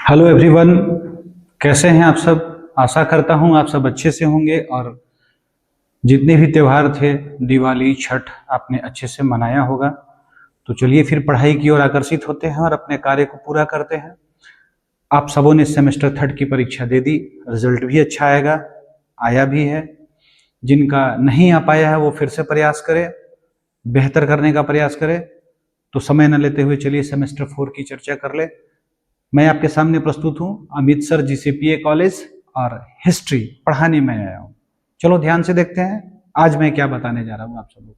Hello everyone. कैसे हैं आप सब। आशा करता हूं आप सब अच्छे से होंगे और जितने भी त्योहार थे, दिवाली छठ, आपने अच्छे से मनाया होगा। तो चलिए फिर पढ़ाई की ओर आकर्षित होते हैं और अपने कार्य को पूरा करते हैं। आप सबों ने सेमेस्टर थर्ड की परीक्षा दे दी, रिजल्ट भी अच्छा आएगा, आया भी है। जिनका नहीं आ पाया है वो फिर से प्रयास करें, बेहतर करने का प्रयास करें। तो समय न लेते हुए चलिए सेमेस्टर फोर की चर्चा कर ले। मैं आपके सामने प्रस्तुत हूं अमित सर, जीसीपीए कॉलेज, और हिस्ट्री पढ़ाने में आया हूं। चलो ध्यान से देखते हैं आज मैं क्या बताने जा रहा हूं आप सबों को।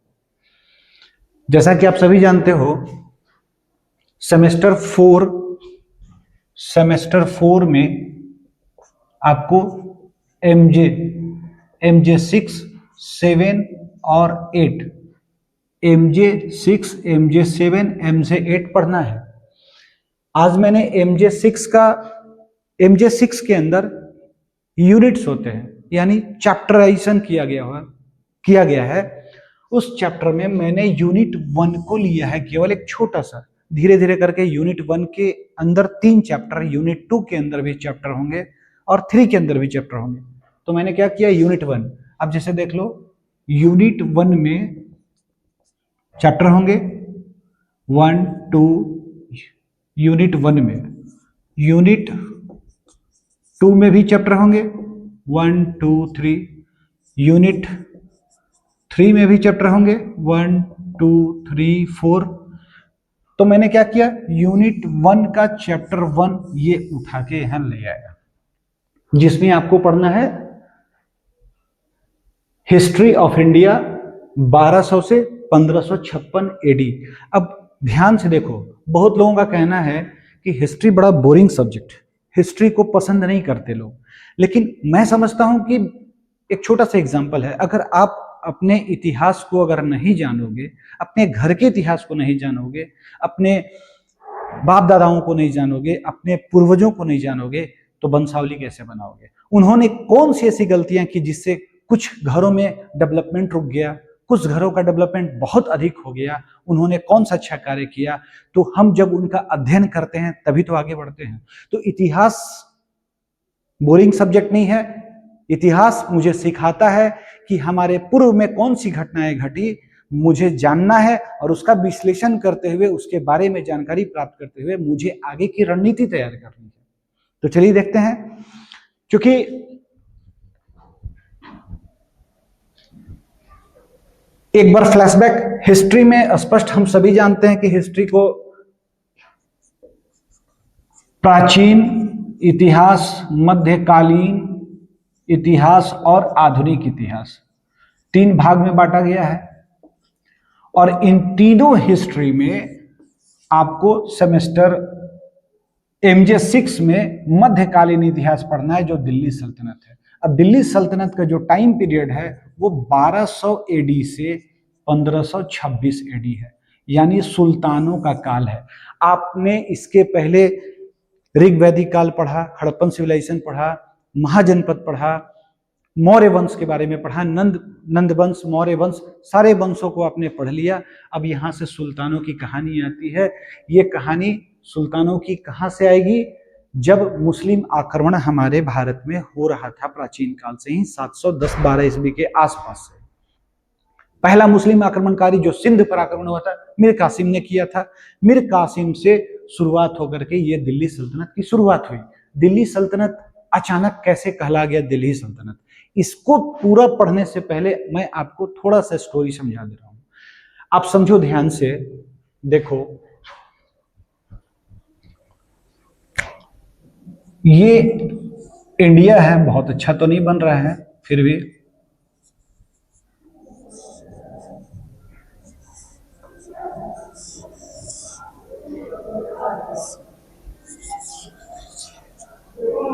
जैसा कि आप सभी जानते हो, सेमेस्टर फोर में आपको एमजे एमजे 6, 7 और 8, एमजे 6, एमजे 7, एमजे 8 पढ़ना है। आज मैंने एमजे 6 के अंदर यूनिट्स होते हैं, यानी चैप्टराइजेशन किया गया है। उस चैप्टर में मैंने यूनिट 1 को लिया है, केवल एक छोटा सा। धीरे धीरे करके यूनिट 1 के अंदर 3 चैप्टर, यूनिट 2 के अंदर भी चैप्टर होंगे और 3 के अंदर भी चैप्टर होंगे। तो मैंने क्या किया, यूनिट 1। अब जैसे देख लो, यूनिट 1 में चैप्टर होंगे 1, 2, यूनिट 1 में। यूनिट 2 में भी चैप्टर होंगे 1, 2, 3। यूनिट 3 में भी चैप्टर होंगे 1, 2, 3, 4। तो मैंने क्या किया, यूनिट 1 का चैप्टर 1 ये उठा के यहां ले आया, जिसमें आपको पढ़ना है हिस्ट्री ऑफ इंडिया 1200 से 1556 एडी। अब ध्यान से देखो, बहुत लोगों का कहना है कि हिस्ट्री बड़ा बोरिंग सब्जेक्ट, हिस्ट्री को पसंद नहीं करते लोग। लेकिन मैं समझता हूं कि एक छोटा सा एग्जांपल है, अगर आप अपने इतिहास को अगर नहीं जानोगे, अपने घर के इतिहास को नहीं जानोगे, अपने बाप दादाओं को नहीं जानोगे, अपने पूर्वजों को नहीं जानोगे, तो वंशावली कैसे बनाओगे। उन्होंने कौन सी ऐसी गलतियां की जिससे कुछ घरों में डेवलपमेंट रुक गया, कुछ घरों का डेवलपमेंट बहुत अधिक हो गया, उन्होंने कौन सा अच्छा कार्य किया। तो हम जब उनका अध्ययन करते हैं तभी तो आगे बढ़ते हैं। तो इतिहास बोरिंग सब्जेक्ट नहीं है। इतिहास मुझे सिखाता है कि हमारे पूर्व में कौन सी घटनाएं घटी, मुझे जानना है, और उसका विश्लेषण करते हुए, उसके बारे में जानकारी प्राप्त करते हुए मुझे आगे की रणनीति तैयार करनी है। तो चलिए देखते हैं। क्योंकि एक बार फ्लैशबैक, हिस्ट्री में स्पष्ट हम सभी जानते हैं कि हिस्ट्री को प्राचीन इतिहास, मध्यकालीन इतिहास और आधुनिक इतिहास 3 भाग में बांटा गया है। और इन तीनों हिस्ट्री में आपको सेमेस्टर एमजे 6 में मध्यकालीन इतिहास पढ़ना है, जो दिल्ली सल्तनत है। अब दिल्ली सल्तनत का जो टाइम पीरियड है वो 1200 एडी से 1526 एडी है, यानी सुल्तानों का काल है। आपने इसके पहले ऋग्वैदिक काल पढ़ा, हड़प्पन सिविलाइजेशन पढ़ा, महाजनपद पढ़ा, मौर्य वंश के बारे में पढ़ा, नंद वंश, मौर्य वंश, सारे वंशों को आपने पढ़ लिया। अब यहां से सुल्तानों की कहानी आती है। ये कहानी सुल्तानों की कहां से आएगी, जब मुस्लिम आक्रमण हमारे भारत में हो रहा था प्राचीन काल से ही, 710-12 ईस्वी के आसपास से। पहला मुस्लिम आक्रमणकारी जो सिंध पर आक्रमण हुआ था, मीर कासिम ने किया था। मीर कासिम से शुरुआत होकर के ये दिल्ली सल्तनत की शुरुआत हुई। दिल्ली सल्तनत अचानक कैसे कहला गया दिल्ली सल्तनत, इसको पूरा पढ़ने से पहले मैं आपको थोड़ा सा स्टोरी समझा दे रहा हूं। आप समझो ध्यान से, देखो ये इंडिया है, बहुत अच्छा तो नहीं बन रहा है, फिर भी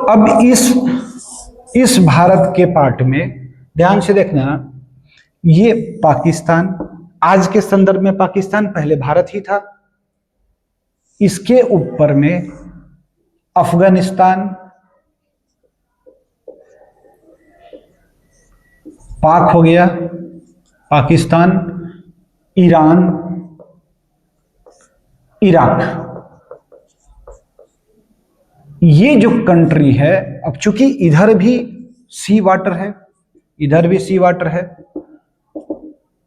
अब इस भारत के पार्ट में ध्यान से देखना, ये पाकिस्तान, आज के संदर्भ में पाकिस्तान, पहले भारत ही था। इसके ऊपर में अफगानिस्तान, पाक हो गया, पाकिस्तान, ईरान, इराक, ये जो कंट्री है, अब चूंकि इधर भी सी वाटर है, इधर भी सी वाटर है,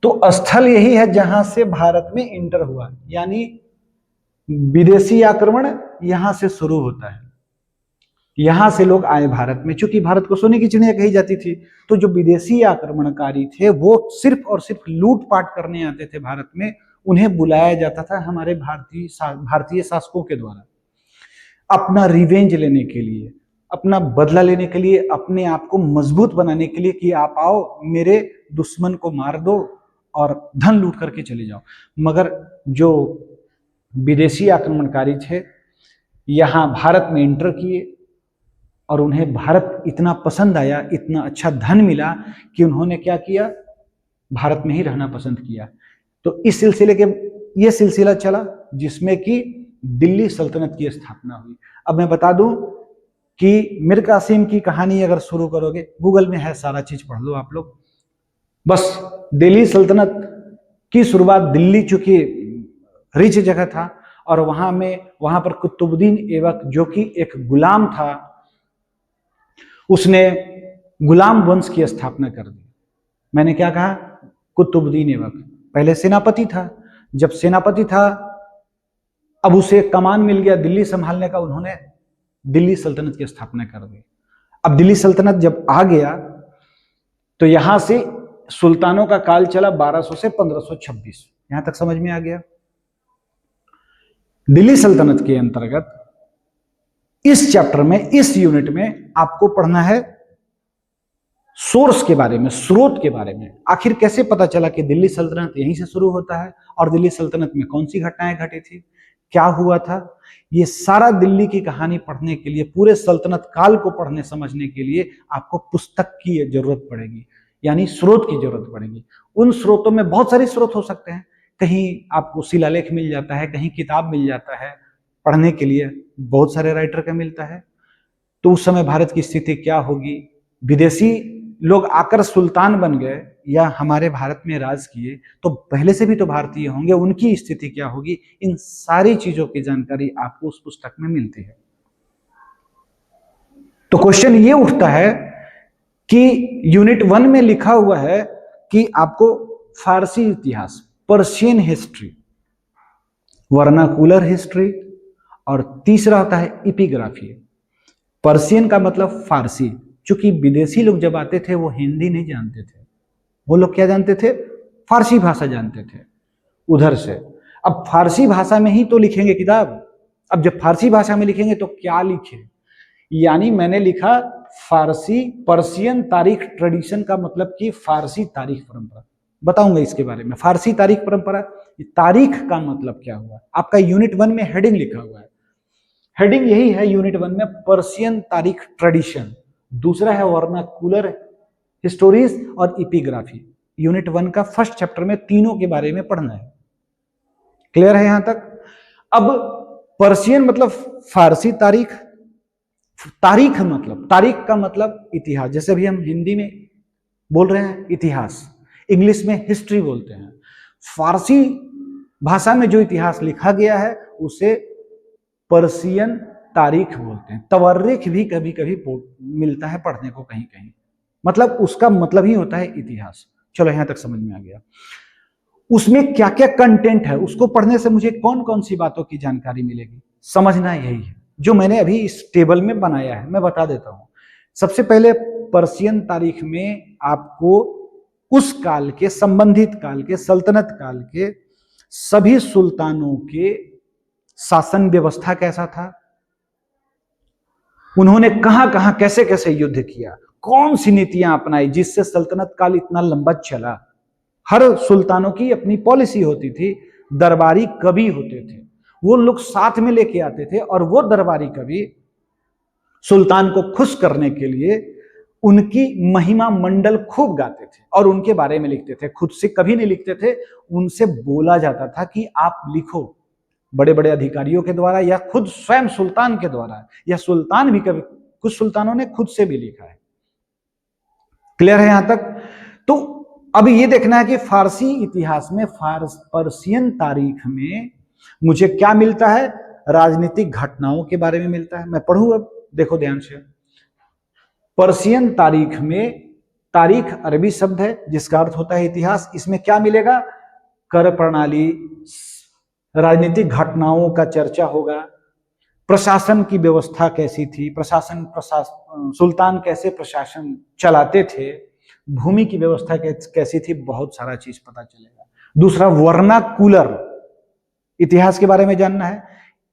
तो स्थल यही है जहां से भारत में इंटर हुआ, यानी विदेशी आक्रमण यहां से शुरू होता है, यहां से लोग आए भारत में। चूंकि भारत को सोने की चिड़िया कही जाती थी, तो जो विदेशी आक्रमणकारी थे वो सिर्फ और सिर्फ लूटपाट करने आते थे भारत में, उन्हें बुलाया जाता था हमारे भारतीय शासकों के द्वारा, अपना रिवेंज लेने के लिए, अपना बदला लेने के लिए, अपने आप को मजबूत बनाने के लिए कि आप आओ मेरे दुश्मन को मार दो और धन लूट करके चले जाओ। मगर जो विदेशी आक्रमणकारी थे यहां भारत में एंटर किए और उन्हें भारत इतना पसंद आया, इतना अच्छा धन मिला कि उन्होंने क्या किया, भारत में ही रहना पसंद किया। तो इस सिलसिले के ये सिलसिला चला जिसमें कि दिल्ली सल्तनत की स्थापना हुई। अब मैं बता दूं कि मीर कासिम की कहानी अगर शुरू करोगे, गूगल में है, सारा चीज पढ़ लो आप लोग। बस दिल्ली सल्तनत की शुरुआत, दिल्ली चूंकि रिच जगह था और वहां पर कुतुबुद्दीन ऐबक जो कि एक गुलाम था, उसने गुलाम वंश की स्थापना कर दी। मैंने क्या कहा, कुतुबुद्दीन ऐबक पहले सेनापति था, जब सेनापति था अब उसे कमान मिल गया दिल्ली संभालने का, उन्होंने दिल्ली सल्तनत की स्थापना कर दी। अब दिल्ली सल्तनत जब आ गया तो यहां से सुल्तानों का काल चला 1200 से 1526, यहां तक समझ में आ गया। दिल्ली सल्तनत के अंतर्गत इस चैप्टर में, इस यूनिट में आपको पढ़ना है सोर्स के बारे में, स्रोत के बारे में। आखिर कैसे पता चला कि दिल्ली सल्तनत यहीं से शुरू होता है और दिल्ली सल्तनत में कौन सी घटनाएं घटी थी, क्या हुआ था। ये सारा दिल्ली की कहानी पढ़ने के लिए, पूरे सल्तनत काल को पढ़ने समझने के लिए आपको पुस्तक की जरूरत पड़ेगी, यानी स्रोत की जरूरत पड़ेगी। उन स्रोतों में बहुत सारे स्रोत हो सकते हैं, कहीं आपको शिलालेख मिल जाता है, कहीं किताब मिल जाता है, पढ़ने के लिए बहुत सारे राइटर का मिलता है। तो उस समय भारत की स्थिति क्या होगी, विदेशी लोग आकर सुल्तान बन गए या हमारे भारत में राज किए तो पहले से भी तो भारतीय होंगे, उनकी स्थिति क्या होगी, इन सारी चीजों की जानकारी आपको उस पुस्तक में मिलती है। तो क्वेश्चन ये उठता है कि यूनिट 1 में लिखा हुआ है कि आपको फारसी इतिहास, पर्शियन हिस्ट्री, वर्नाकुलर हिस्ट्री, और तीसरा होता है एपिग्राफी। पर्शियन का मतलब फारसी, क्योंकि विदेशी लोग जब आते थे वो हिंदी नहीं जानते थे, वो लोग क्या जानते थे, फारसी भाषा जानते थे उधर से। अब फारसी भाषा में ही तो लिखेंगे किताब, अब जब फारसी भाषा में लिखेंगे तो क्या लिखे, यानी मैंने लिखा फारसी पर्शियन तारीख ट्रेडिशन, का मतलब कि फारसी तारीख परंपरा। बताऊंगा इसके बारे में, फारसी तारीख परंपरा, तारीख का मतलब क्या हुआ। आपका यूनिट 1 में हेडिंग लिखा हुआ है, हेडिंग यही है यूनिट 1 में, पर्शियन तारीख ट्रेडिशन। दूसरा है वर्नाकुलर हिस्टोरीज और एपिग्राफी। यूनिट 1 का फर्स्ट चैप्टर में तीनों के बारे में पढ़ना है। क्लियर है यहां तक। अब पर्शियन मतलब फारसी तारीख, तारीख मतलब, तारीख का मतलब इतिहास, जैसे भी हम हिंदी में बोल रहे हैं इतिहास, इंग्लिश में हिस्ट्री बोलते हैं। फारसी भाषा में जो इतिहास लिखा गया है उसे पर्शियन तारीख बोलते हैं। तवरीख भी कभी कभी मिलता है पढ़ने को कहीं कहीं, मतलब उसका मतलब ही होता है इतिहास। चलो यहां तक समझ में आ गया। उसमें क्या क्या कंटेंट है, उसको पढ़ने से मुझे कौन कौन सी बातों की जानकारी मिलेगी, समझना यही है जो मैंने अभी इस टेबल में बनाया है, मैं बता देता हूं। सबसे पहले पर्शियन तारीख में आपको उस काल के, संबंधित काल के, सल्तनत काल के सभी सुल्तानों के शासन व्यवस्था कैसा था, उन्होंने कहां कहां कैसे कैसे युद्ध किया, कौन सी नीतियां अपनाई जिससे सल्तनत काल इतना लंबा चला। हर सुल्तानों की अपनी पॉलिसी होती थी। दरबारी कवि होते थे, वो लोग साथ में लेके आते थे और वो दरबारी कवि सुल्तान को खुश करने के लिए उनकी महिमा मंडल खूब गाते थे और उनके बारे में लिखते थे। खुद से कभी नहीं लिखते थे, उनसे बोला जाता था कि आप लिखो, बड़े बड़े अधिकारियों के द्वारा या खुद स्वयं सुल्तान के द्वारा, या सुल्तान भी कभी, कुछ सुल्तानों ने खुद से भी लिखा है। क्लियर है यहां तक। तो अब ये देखना है कि फारसी इतिहास में, पर्शियन तारीख में मुझे क्या मिलता है, राजनीतिक घटनाओं के बारे में मिलता है। मैं पढ़ूं, अब देखो ध्यान से। पर्शियन तारीख में, तारीख अरबी शब्द है जिसका अर्थ होता है इतिहास। इसमें क्या मिलेगा? कर प्रणाली, राजनीतिक घटनाओं का चर्चा होगा, प्रशासन की व्यवस्था कैसी थी, सुल्तान कैसे प्रशासन चलाते थे, भूमि की व्यवस्था कैसी थी, बहुत सारा चीज पता चलेगा। दूसरा, वर्नाकुलर, इतिहास के बारे में जानना है।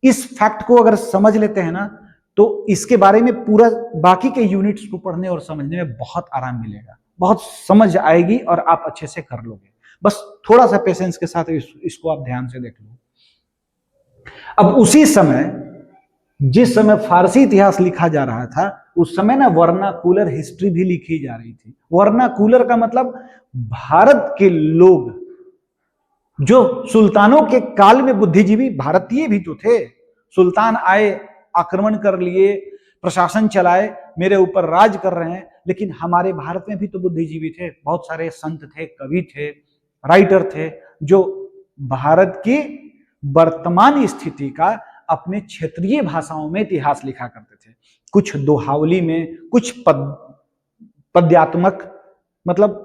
इस फैक्ट को अगर समझ लेते हैं ना, तो इसके बारे में पूरा बाकी के यूनिट्स को पढ़ने और समझने में बहुत आराम मिलेगा, बहुत समझ आएगी और आप अच्छे से कर लोगे। बस थोड़ा सा पेशेंस के साथ इसको आप ध्यान से देख लो। अब उसी समय, जिस समय फारसी इतिहास लिखा जा रहा था, उस समय ना वर्नाकुलर हिस्ट्री भी लिखी जा रही थी। वर्नाकुलर का मतलब भारत के लोग, जो सुल्तानों के काल में बुद्धिजीवी भारतीय भी तो थे। सुल्तान आए, आक्रमण कर लिए, प्रशासन चलाए, मेरे ऊपर राज कर रहे हैं, लेकिन हमारे भारत में भी तो बुद्धिजीवी थे, बहुत सारे संत थे, कवि थे, राइटर थे, जो भारत की वर्तमान स्थिति का अपने क्षेत्रीय भाषाओं में इतिहास लिखा करते थे। कुछ दोहावली में, कुछ पद्यात्मक, मतलब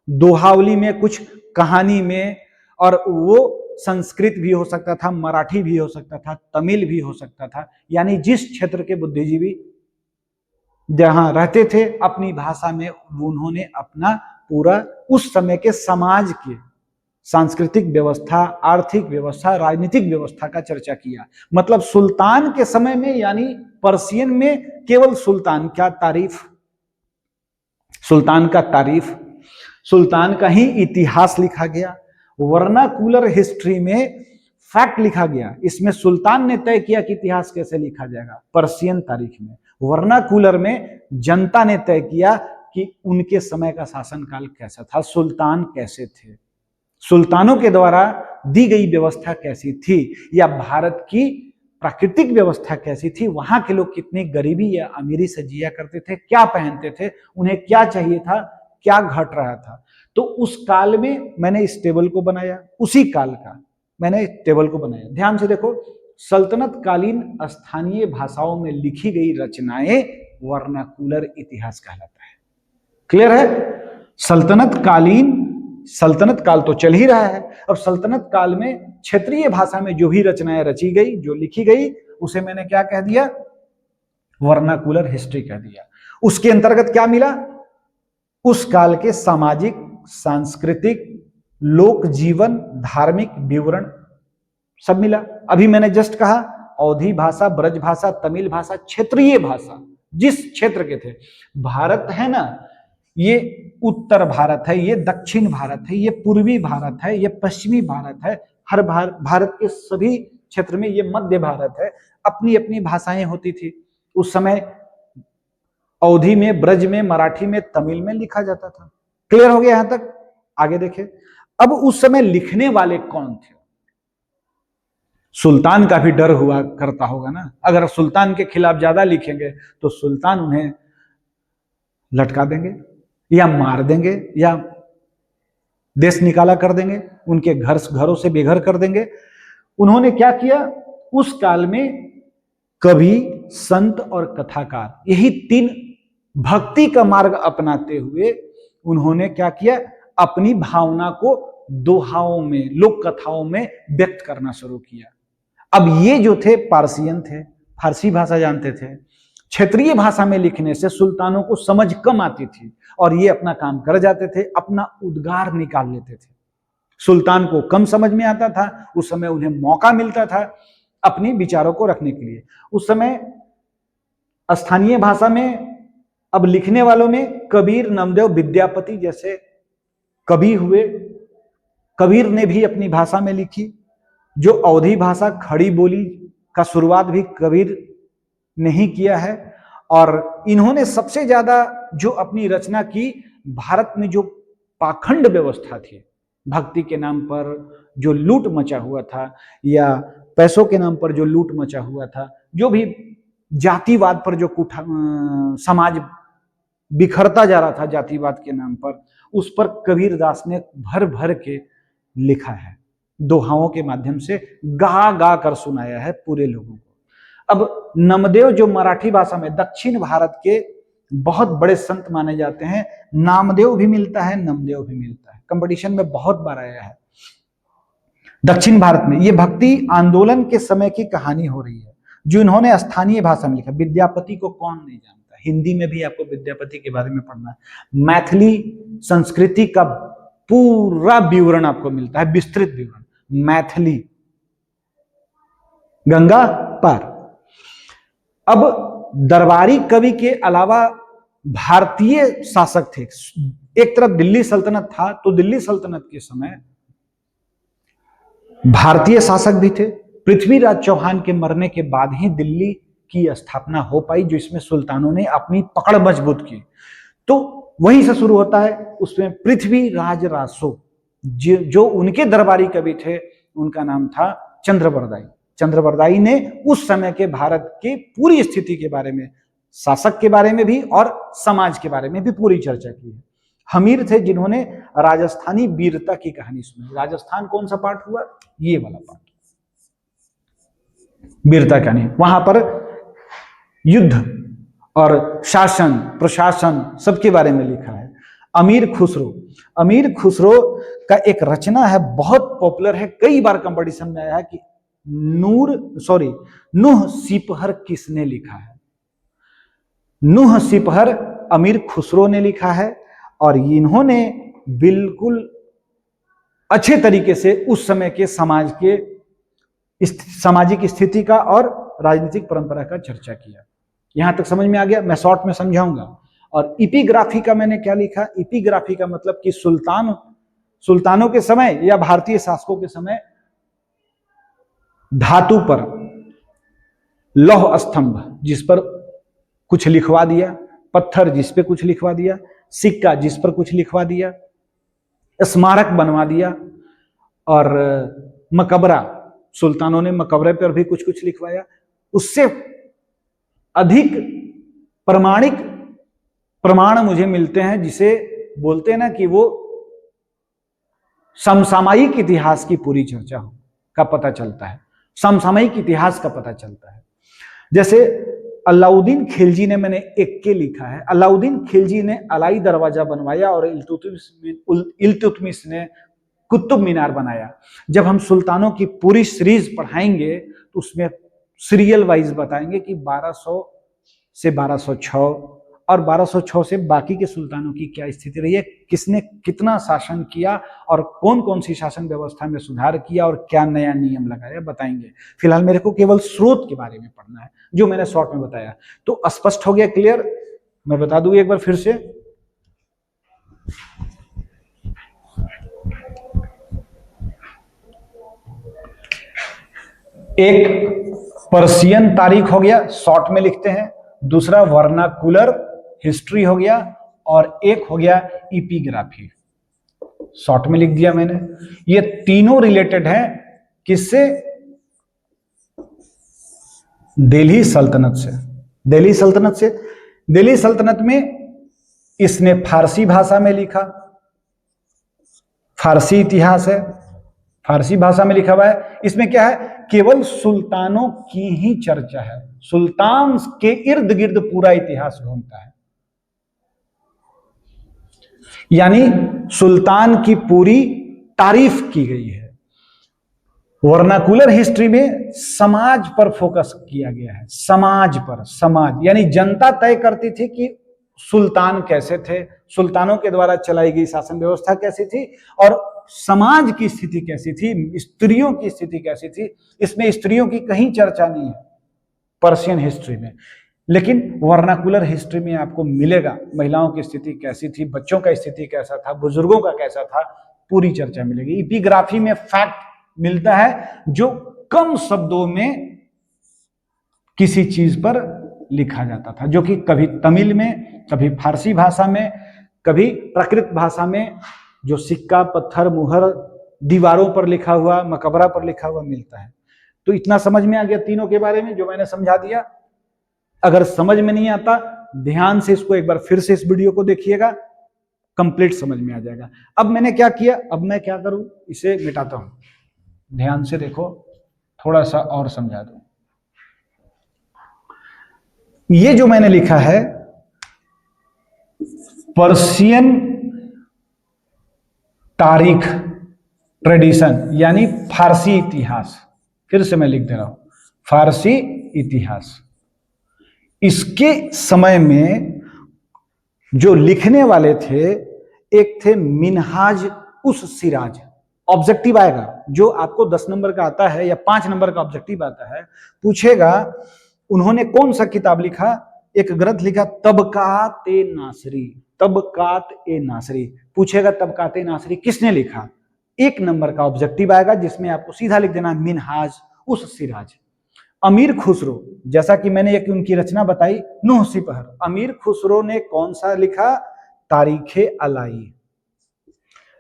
दोहावली में, कुछ कहानी में, और वो संस्कृत भी हो सकता था, मराठी भी हो सकता था, तमिल भी हो सकता था। यानी जिस क्षेत्र के बुद्धिजीवी जहां रहते थे, अपनी भाषा में उन्होंने अपना पूरा उस समय के समाज के सांस्कृतिक व्यवस्था, आर्थिक व्यवस्था, राजनीतिक व्यवस्था का चर्चा किया। मतलब सुल्तान के समय में, यानी पर्शियन में, केवल सुल्तान क्या तारीफ, सुल्तान का तारीफ, सुल्तान का ही इतिहास लिखा गया। वर्नाकुलर हिस्ट्री में फैक्ट लिखा गया, इसमें सुल्तान ने तय किया कि इतिहास कैसे लिखा जाएगा। पर्शियन तारीख में, वर्नाकुलर में जनता ने तय किया कि उनके समय का शासनकाल कैसा था, सुल्तान कैसे थे, सुल्तानों के द्वारा दी गई व्यवस्था कैसी थी, या भारत की प्राकृतिक व्यवस्था कैसी थी, वहां के लोग कितनी गरीबी या अमीरी से जिया करते थे, क्या पहनते थे, उन्हें क्या चाहिए था, क्या घट रहा था। तो उस काल में मैंने इस टेबल को बनाया, उसी काल का मैंने इस टेबल को बनाया। ध्यान से देखो, सल्तनत कालीन स्थानीय भाषाओं में लिखी गई रचनाएं वर्नाकुलर इतिहास कहलाता है। क्लियर है? सल्तनत काल तो चल ही रहा है। अब सल्तनत काल में क्षेत्रीय भाषा में जो भी रचनाएं रची गई, जो लिखी गई, उसे मैंने क्या कह दिया? वर्नाकुलर हिस्ट्री कह दिया। उसके अंतर्गत क्या मिला? उस काल के सामाजिक, सांस्कृतिक, लोक जीवन, धार्मिक विवरण सब मिला। अभी मैंने जस्ट कहा, अवधी भाषा, ब्रज भाषा, तमिल भाषा, क्षेत्रीय भाषा, जिस क्षेत्र के थे। भारत है ना, ये उत्तर भारत है, ये दक्षिण भारत है, ये पूर्वी भारत है, ये पश्चिमी भारत है, हर भारत के सभी क्षेत्र में ये मध्य भारत है। अपनी अपनी भाषाएं होती थी उस समय। अवधी में, ब्रज में, मराठी में, तमिल में लिखा जाता था। क्लियर हो गया यहां तक? आगे देखें। अब उस समय लिखने वाले कौन थे? सुल्तान का भी डर हुआ करता होगा ना, अगर सुल्तान के खिलाफ ज्यादा लिखेंगे तो सुल्तान उन्हें लटका देंगे या मार देंगे या देश निकाला कर देंगे, उनके घरों से बेघर कर देंगे। उन्होंने क्या किया? उस काल में कवि, संत और कथाकार, यही तीन भक्ति का मार्ग अपनाते हुए उन्होंने क्या किया? अपनी भावना को दोहाओं में, लोक कथाओं में व्यक्त करना शुरू किया। अब ये जो थे पारसियन थे, फारसी भाषा जानते थे। क्षेत्रीय भाषा में लिखने से सुल्तानों को समझ कम आती थी और ये अपना काम कर जाते थे, अपना उद्गार निकाल लेते थे। सुल्तान को कम समझ में आता था, उस समय उन्हें मौका मिलता था अपने विचारों को रखने के लिए। उस समय स्थानीय भाषा में अब लिखने वालों में कबीर, नामदेव, विद्यापति जैसे कवि हुए। कबीर ने भी अपनी भाषा में लिखी। जो अवधी भाषा, खड़ी बोली का शुरुआत भी कबीर ने ही किया है। और इन्होंने सबसे ज्यादा जो अपनी रचना की, भारत में जो पाखंड व्यवस्था थी, भक्ति के नाम पर जो लूट मचा हुआ था या पैसों के नाम पर जो लूट मचा हुआ था, जो भी जातिवाद पर जो समाज बिखरता जा रहा था जातिवाद के नाम पर, उस पर कबीर दास ने भर भर के लिखा है। दोहाओं के माध्यम से गा गा कर सुनाया है पूरे लोगों को। अब नामदेव जो मराठी भाषा में दक्षिण भारत के बहुत बड़े संत माने जाते हैं, नामदेव भी मिलता है, नमदेव भी मिलता है, कंपटीशन में बहुत बार आया है। दक्षिण भारत में ये भक्ति आंदोलन के समय की कहानी हो रही है, जो इन्होंने स्थानीय भाषा में लिखा। विद्यापति को कौन नहीं जानता, हिंदी में भी आपको विद्यापति के बारे में पढ़ना है। मैथिली संस्कृति का पूरा विवरण आपको मिलता है, विस्तृत विवरण, मैथिली गंगा पार। अब दरबारी कवि के अलावा भारतीय शासक थे। एक तरफ दिल्ली सल्तनत था, तो दिल्ली सल्तनत के समय भारतीय शासक भी थे। पृथ्वीराज चौहान के मरने के बाद ही दिल्ली की स्थापना हो पाई, जो इसमें सुल्तानों ने अपनी पकड़ मजबूत की। तो वहीं से शुरू होता है। उसमें पृथ्वीराज रासो जो उनके दरबारी कवि थे, उनका नाम था चंद्रबरदाई। चंद्रबरदाई ने उस समय के भारत की पूरी स्थिति के बारे में, शासक के बारे में भी और समाज के बारे में भी पूरी चर्चा की है। हमीर थे जिन्होंने राजस्थानी वीरता की कहानी सुनी। राजस्थान कौन सा पार्ट हुआ? ये वाला पार्ट, वीरता कहानी। वहां पर युद्ध और शासन प्रशासन सबके बारे में लिखा है। अमीर खुसरो का एक रचना है, बहुत पॉपुलर है, कई बार कंपटीशन में आया है कि नूह सिपहर किसने लिखा है? नूह सिपहर अमीर खुसरो ने लिखा है। और इन्होंने बिल्कुल अच्छे तरीके से उस समय के सामाजिक स्थिति का और राजनीतिक परंपरा का चर्चा किया। यहां तक समझ में आ गया? मैं शॉर्ट में समझाऊंगा। और इपिग्राफी का मैंने क्या लिखा? इपिग्राफी का मतलब कि सुल्तानों के समय या भारतीय शासकों के समय धातु पर लौह स्तंभ जिस पर कुछ लिखवा दिया, पत्थर जिस पे कुछ लिखवा दिया, सिक्का जिस पर कुछ लिखवा दिया, स्मारक बनवा दिया, और मकबरा, सुल्तानों ने मकबरे पर भी कुछ कुछ लिखवाया। उससे अधिक प्रमाणिक प्रमाण मुझे मिलते हैं, जिसे बोलते हैं ना कि वो समसामयिक इतिहास की पूरी चर्चा का पता चलता है, समसामयिक इतिहास का पता चलता है। जैसे अलाउद्दीन खिलजी ने, मैंने के लिखा है, अलाउद्दीन खिलजी ने अलाई दरवाजा बनवाया और इल्तुतमिश ने कुतुब मीनार बनाया। जब हम सुल्तानों की पूरी सीरीज पढ़ाएंगे तो उसमें सीरियल वाइज बताएंगे कि 1200 से 1206 और 1206 से बाकी के सुल्तानों की क्या स्थिति रही है, किसने कितना शासन किया और कौन कौन सी शासन व्यवस्था में सुधार किया और क्या नया नियम लगाया, बताएंगे। फिलहाल मेरे को केवल स्रोत के बारे में पढ़ना है, जो मैंने शॉर्ट में बताया। तो स्पष्ट हो गया, क्लियर? मैं बता दूं एक बार फिर से। एक पर्शियन तारीख हो गया, शॉर्ट में लिखते हैं। दूसरा वर्नाकुलर हिस्ट्री हो गया, और एक हो गया इपिग्राफी, शॉर्ट में लिख दिया मैंने। ये तीनों रिलेटेड हैं किससे? दिल्ली सल्तनत से। दिल्ली सल्तनत में इसने फारसी भाषा में लिखा, फारसी इतिहास है, फारसी भाषा में लिखा हुआ है। इसमें क्या है? केवल सुल्तानों की ही चर्चा है, सुल्तान के इर्द गिर्द पूरा इतिहास घूमता है, यानी सुल्तान की पूरी तारीफ की गई है। वर्नाकुलर हिस्ट्री में समाज पर फोकस किया गया है, समाज पर। समाज यानी जनता तय करती थी कि सुल्तान कैसे थे, सुल्तानों के द्वारा चलाई गई शासन व्यवस्था कैसी थी, और समाज की स्थिति कैसी थी, स्त्रियों की स्थिति कैसी थी। इसमें स्त्रियों की कहीं चर्चा नहीं है पर्शियन हिस्ट्री में, लेकिन वर्नाकुलर हिस्ट्री में आपको मिलेगा। महिलाओं की स्थिति कैसी थी, बच्चों का स्थिति कैसा था, बुजुर्गों का कैसा था, पूरी चर्चा मिलेगी। इपिग्राफी में फैक्ट मिलता है जो कम शब्दों में किसी चीज पर लिखा जाता था, जो कि कभी तमिल में, कभी फारसी भाषा में, कभी प्राकृत भाषा में, जो सिक्का, पत्थर, मुहर, दीवारों पर लिखा हुआ, मकबरा पर लिखा हुआ मिलता है। तो इतना समझ में आ गया तीनों के बारे में जो मैंने समझा दिया। अगर समझ में नहीं आता, ध्यान से इसको एक बार फिर से इस वीडियो को देखिएगा, कंप्लीट समझ में आ जाएगा। अब मैंने क्या किया, अब मैं क्या करूं, इसे मिटाता हूं। ध्यान से देखो, थोड़ा सा और समझा दूं। ये जो मैंने लिखा है पर्शियन तारीख ट्रेडिशन, यानी फारसी इतिहास, फिर से मैं लिख दे रहा हूं, फारसी इतिहास। इसके समय में जो लिखने वाले थे, एक थे मिनहाज उस सिराज। ऑब्जेक्टिव आएगा जो आपको 10 नंबर का आता है या 5 नंबर का ऑब्जेक्टिव आता है, पूछेगा उन्होंने कौन सा किताब लिखा। एक ग्रंथ लिखा तबकात ए नासरी, तबकात ए नासरी। पूछेगा तबकात ए नासरी किसने लिखा, 1 नंबर का ऑब्जेक्टिव आएगा, जिसमें आपको सीधा लिख देना मिनहाज उस सिराज। अमीर खुसरो, जैसा कि मैंने एक उनकी रचना बताई नूह सिपहर, अमीर खुसरो ने कौन सा लिखा, तारीखे अलाई।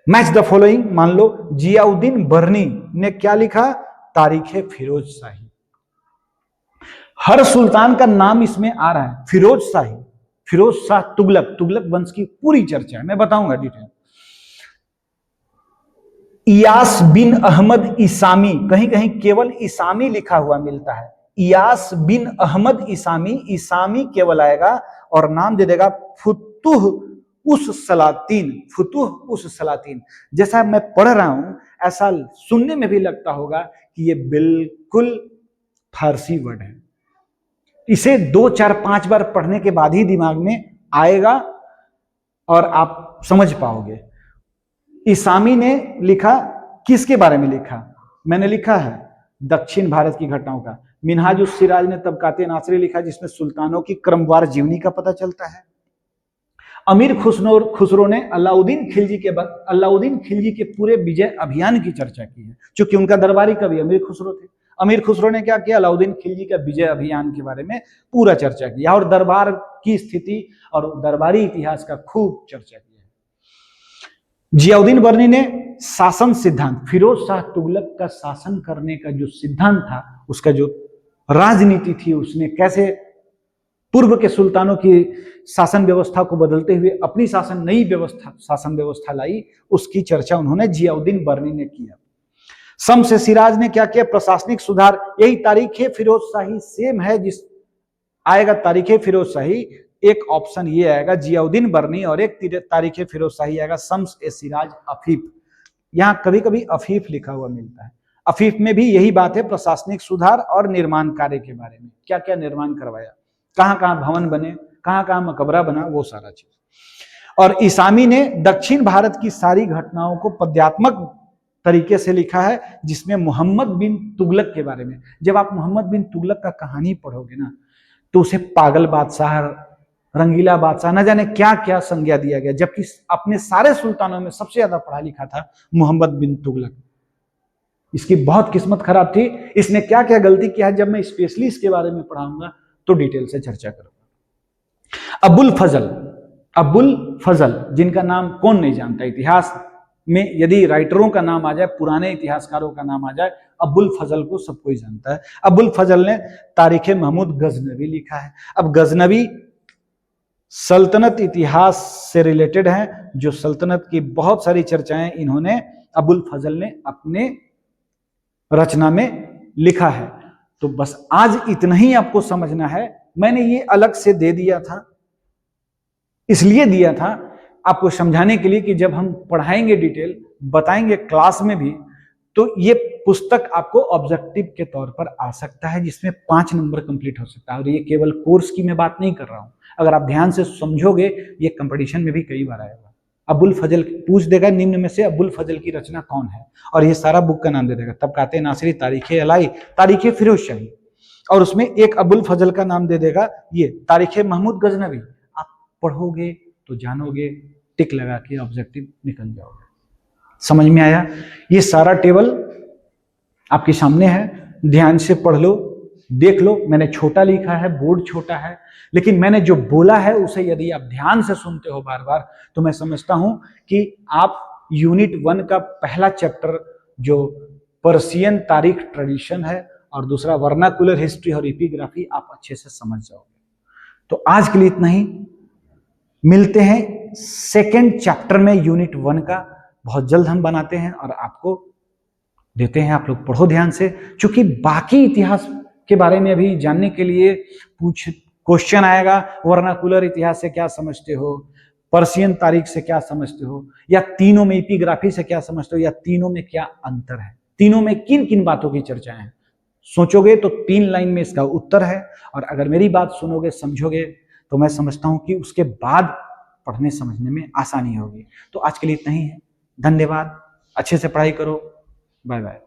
मैच द फॉलोइंग, मान लो जियाउद्दीन बर्नी ने क्या लिखा, तारीखे फिरोज शाही। हर सुल्तान का नाम इसमें आ रहा है, फिरोज शाही, फिरोज शाह तुगलक, तुगलक वंश की पूरी चर्चा है, मैं बताऊंगा डिटेल। इयास बिन अहमद इसामी, कहीं कहीं केवल इसामी लिखा हुआ मिलता है, इयास बिन अहमद इसामी, इसामी केवल आएगा और नाम दे देगा फुतुह उस सलातीन, फुतुह उस सलातीन। जैसा मैं पढ़ रहा हूं ऐसा सुनने में भी लगता होगा कि ये बिल्कुल फारसी वर्ड है। इसे 2, 4, 5 बार पढ़ने के बाद ही दिमाग में आएगा और आप समझ पाओगे। इसामी ने लिखा, किसके बारे में लिखा, मैंने लिखा है दक्षिण भारत की घटनाओं का। मिनहाज उस सिराज ने तबकाते नासरी लिखा, जिसमें सुल्तानों की क्रमवार जीवनी का पता चलता है। अमीर खुसरो ने अलाउद्दीन खिलजी के पूरे विजय अभियान की चर्चा की है, क्योंकि उनका दरबारी कवि अमीर खुसरो थे। अमीर खुसरो ने क्या किया, अलाउद्दीन खिलजी का विजय अभियान के बारे में पूरा चर्चा किया और दरबार की स्थिति और दरबारी इतिहास का खूब चर्चा किया। जियाउद्दीन बर्नी ने शासन सिद्धांत, फिरोज शाह तुगलक का शासन करने का जो सिद्धांत था, उसका जो राजनीति थी, उसने कैसे पूर्व के सुल्तानों की शासन व्यवस्था को बदलते हुए अपनी शासन व्यवस्था लाई, उसकी चर्चा उन्होंने जियाउद्दीन बर्नी ने किया। शम्स सिराज ने क्या किया, प्रशासनिक सुधार, यही तारीखे फिरोज शाही सेम है, जिस आएगा तारीखे फिरोज शाही, एक ऑप्शन ये आएगा जियाउद्दीन बर्नी और एक तारीखे फिरोज शाही आएगा शम्स ए सिराज अफीफ। यहां कभी कभी अफीफ लिखा हुआ मिलता है, अफीफ में भी यही बात है, प्रशासनिक सुधार और निर्माण कार्य के बारे में, क्या क्या निर्माण करवाया, कहां कहां भवन बने, कहां कहां मकबरा बना, वो सारा चीज। और इसामी ने दक्षिण भारत की सारी घटनाओं को पद्यात्मक तरीके से लिखा है, जिसमें मोहम्मद बिन तुगलक के बारे में। जब आप मोहम्मद बिन तुगलक का कहानी पढ़ोगे ना, तो उसे पागल बादशाह, रंगीला बादशाह, न जाने क्या क्या संज्ञा दिया गया, जबकि अपने सारे सुल्तानों में सबसे ज्यादा पढ़ा लिखा था मोहम्मद बिन तुगलक। इसकी बहुत किस्मत खराब थी, इसने क्या क्या गलती किया है, जब मैं स्पेशली इसके बारे में पढ़ाऊंगा तो डिटेल से चर्चा करूंगा। अबुल फजल, जिनका नाम कौन नहीं जानता, इतिहास में यदि राइटरों का नाम आ जाए, पुराने इतिहासकारों का नाम आ जाए, अबुल फजल को सब कोई जानता है। अबुल फजल ने तारीखे महमूद गजनवी लिखा है। अब गजनवी सल्तनत इतिहास से रिलेटेड है, जो सल्तनत की बहुत सारी चर्चाएं इन्होंने, अबुल फजल ने अपने रचना में लिखा है। तो बस आज इतना ही आपको समझना है। मैंने ये अलग से दे दिया था, इसलिए दिया था आपको समझाने के लिए कि जब हम पढ़ाएंगे डिटेल, बताएंगे क्लास में भी, तो ये पुस्तक आपको ऑब्जेक्टिव के तौर पर आ सकता है, जिसमें 5 नंबर कंप्लीट हो सकता है। और ये केवल कोर्स की मैं बात नहीं कर रहा हूं, अगर आप ध्यान से समझोगे, ये कंपटीशन में भी कई बार आएगा। अबुल फजल पूछ देगा निम्न में से अबुल फजल की रचना कौन है, और ये सारा बुक का नाम दे देगा, तबकाते नासिरी, तारीखे अलाई, तारीखे फिरोज शाही, और उसमें एक अबुल फजल का नाम दे देगा, ये तारीखे महमूद गजनवी। आप पढ़ोगे तो जानोगे, टिक लगा के ऑब्जेक्टिव निकल जाओगे। समझ में आया? ये सारा टेबल आपके सामने है, ध्यान से पढ़ लो, देख लो। मैंने छोटा लिखा है, बोर्ड छोटा है, लेकिन मैंने जो बोला है उसे यदि आप ध्यान से सुनते हो बार बार, तो मैं समझता हूं कि आप यूनिट 1 का पहला चैप्टर जो पर्शियन तारीख ट्रेडिशन है और दूसरा वर्नाकुलर हिस्ट्री और एपिग्राफी, आप अच्छे से समझ जाओगे। तो आज के लिए इतना ही, मिलते हैं सेकेंड चैप्टर में यूनिट 1 का, बहुत जल्द हम बनाते हैं और आपको देते हैं, आप लोग पढ़ो ध्यान से, क्योंकि बाकी इतिहास के बारे में अभी जानने के लिए क्वेश्चन आएगा, वर्नाकुलर इतिहास से क्या समझते हो, पर्शियन तारीख से क्या समझते हो, या तीनों में एपिग्राफी से क्या समझते हो, या तीनों में क्या अंतर है, तीनों में किन किन बातों की चर्चाएं हैं। सोचोगे तो 3 लाइन में इसका उत्तर है, और अगर मेरी बात सुनोगे, समझोगे, तो मैं समझता हूं कि उसके बाद पढ़ने समझने में आसानी होगी। तो आज के लिए इतना ही है, धन्यवाद, अच्छे से पढ़ाई करो, बाय बाय।